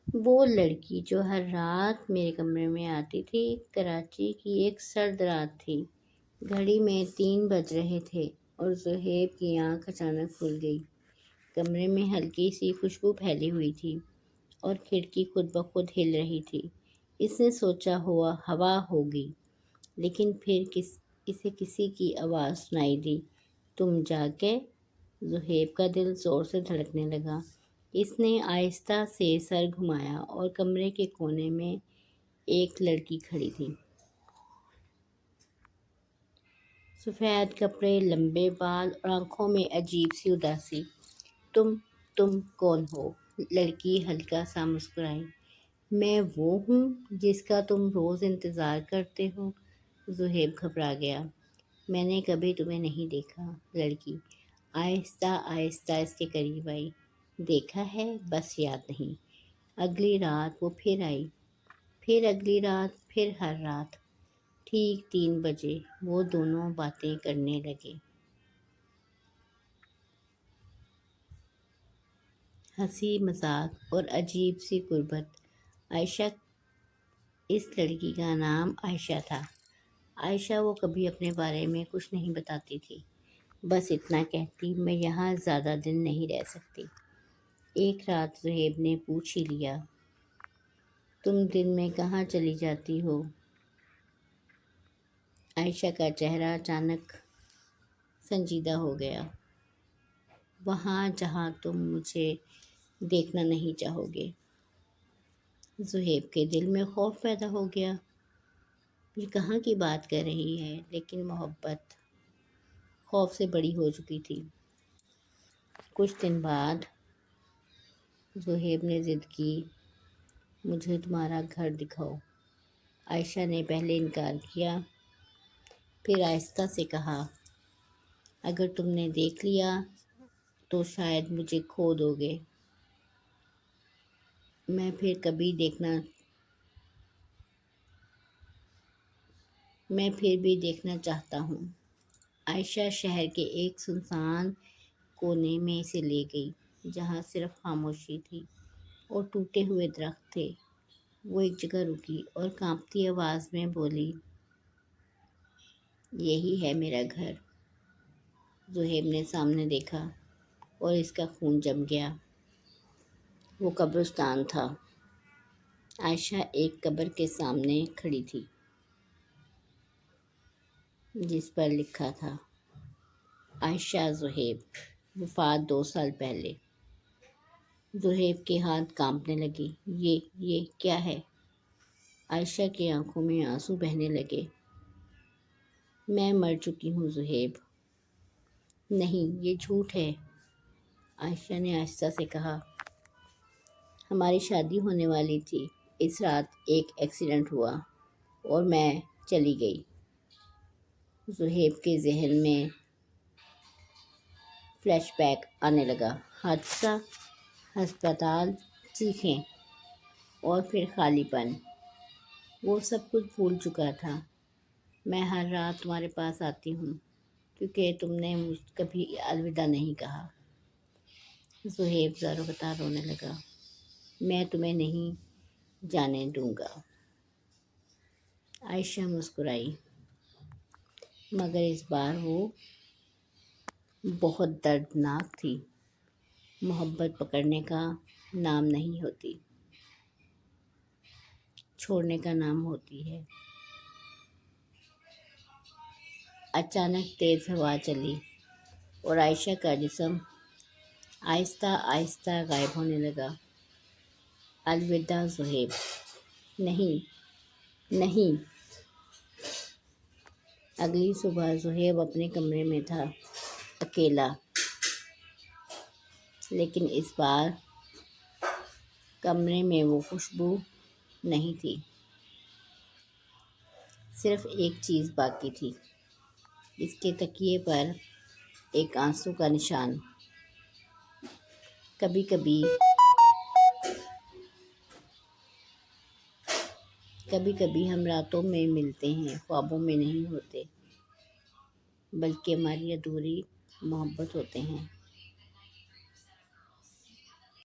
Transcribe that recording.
وہ لڑکی جو ہر رات میرے کمرے میں آتی تھی، کراچی کی ایک سرد رات تھی۔ گھڑی میں 3 بج رہے تھے اور زہیب کی آنکھ اچانک کھل گئی۔ کمرے میں ہلکی سی خوشبو پھیلی ہوئی تھی اور کھڑکی خود بخود ہل رہی تھی۔ اس نے سوچا ہوا ہوگی، لیکن پھر اسے کسی کی آواز سنائی دی، تم جاگے؟ زہیب کا دل زور سے دھڑکنے لگا۔ اس نے آہستہ سے سر گھمایا اور کمرے کے کونے میں ایک لڑکی کھڑی تھی۔ سفید کپڑے، لمبے بال اور آنکھوں میں عجیب سی اداسی۔ تم کون ہو؟ لڑکی ہلکا سا مسکرائی۔ میں وہ ہوں جس کا تم روز انتظار کرتے ہو۔ زہیب گھبرا گیا۔ میں نے کبھی تمہیں نہیں دیکھا۔ لڑکی آہستہ آہستہ اس کے قریب آئی۔ دیکھا ہے، بس یاد نہیں۔ اگلی رات وہ پھر آئی، پھر اگلی رات، پھر ہر رات۔ ٹھیک 3 بجے وہ دونوں باتیں کرنے لگے۔ ہنسی مذاق اور عجیب سی قربت۔ عائشہ، اس لڑکی کا نام عائشہ تھا۔ عائشہ وہ کبھی اپنے بارے میں کچھ نہیں بتاتی تھی، بس اتنا کہتی، میں یہاں زیادہ دن نہیں رہ سکتی۔ ایک رات زہیب نے پوچھ ہی لیا، تم دن میں کہاں چلی جاتی ہو؟ عائشہ کا چہرہ اچانک سنجیدہ ہو گیا۔ وہاں جہاں تم مجھے دیکھنا نہیں چاہو گے۔ زہیب کے دل میں خوف پیدا ہو گیا۔ یہ کہاں کی بات کر رہی ہے؟ لیکن محبت خوف سے بڑی ہو چکی تھی۔ کچھ دن بعد زہیب نے ضد کی، مجھے تمہارا گھر دکھاؤ۔ عائشہ نے پہلے انکار کیا، پھر آہستہ سے کہا، اگر تم نے دیکھ لیا تو شاید مجھے کھو دو گے۔ میں پھر بھی دیکھنا چاہتا ہوں۔ عائشہ شہر کے ایک سنسان کونے میں اسے لے گئی، جہاں صرف خاموشی تھی اور ٹوٹے ہوئے درخت تھے۔ وہ ایک جگہ رکی اور کانپتی آواز میں بولی، یہی ہے میرا گھر۔ زہیب نے سامنے دیکھا اور اس کا خون جم گیا۔ وہ قبرستان تھا۔ عائشہ ایک قبر کے سامنے کھڑی تھی جس پر لکھا تھا، عائشہ زہیب، وفات 2 سال پہلے۔ زہیب کے ہاتھ کانپنے لگے۔ یہ کیا ہے؟ عائشہ کی آنکھوں میں آنسو بہنے لگے۔ میں مر چکی ہوں زہیب۔ نہیں، یہ جھوٹ ہے۔ عائشہ نے آہستہ سے کہا، ہماری شادی ہونے والی تھی، اس رات ایک ایکسیڈنٹ ہوا اور میں چلی گئی۔ زہیب کے ذہن میں فلیش بیک آنے لگا۔ حادثہ، ہسپتال، چیخیں اور پھر خالی پن۔ وہ سب کچھ بھول چکا تھا۔ میں ہر رات تمہارے پاس آتی ہوں کیونکہ تم نے مجھ کبھی الوداع نہیں کہا۔ زہیب زار و قطار رونے لگا۔ میں تمہیں نہیں جانے دوں گا۔ عائشہ مسکرائی، مگر اس بار وہ بہت دردناک تھی۔ محبت پکڑنے کا نام نہیں ہوتی، چھوڑنے کا نام ہوتی ہے۔ اچانک تیز ہوا چلی اور عائشہ کا جسم آہستہ آہستہ غائب ہونے لگا۔ الوداع زہیب۔ نہیں۔ اگلی صبح زہیب اپنے کمرے میں تھا، اکیلا۔ لیکن اس بار کمرے میں وہ خوشبو نہیں تھی۔ صرف ایک چیز باقی تھی، اس کے تکیے پر ایک آنسو کا نشان۔ کبھی کبھی ہم راتوں میں ملتے ہیں، خوابوں میں نہیں ہوتے، بلکہ ہماری ادھوری محبت ہوتے ہیں۔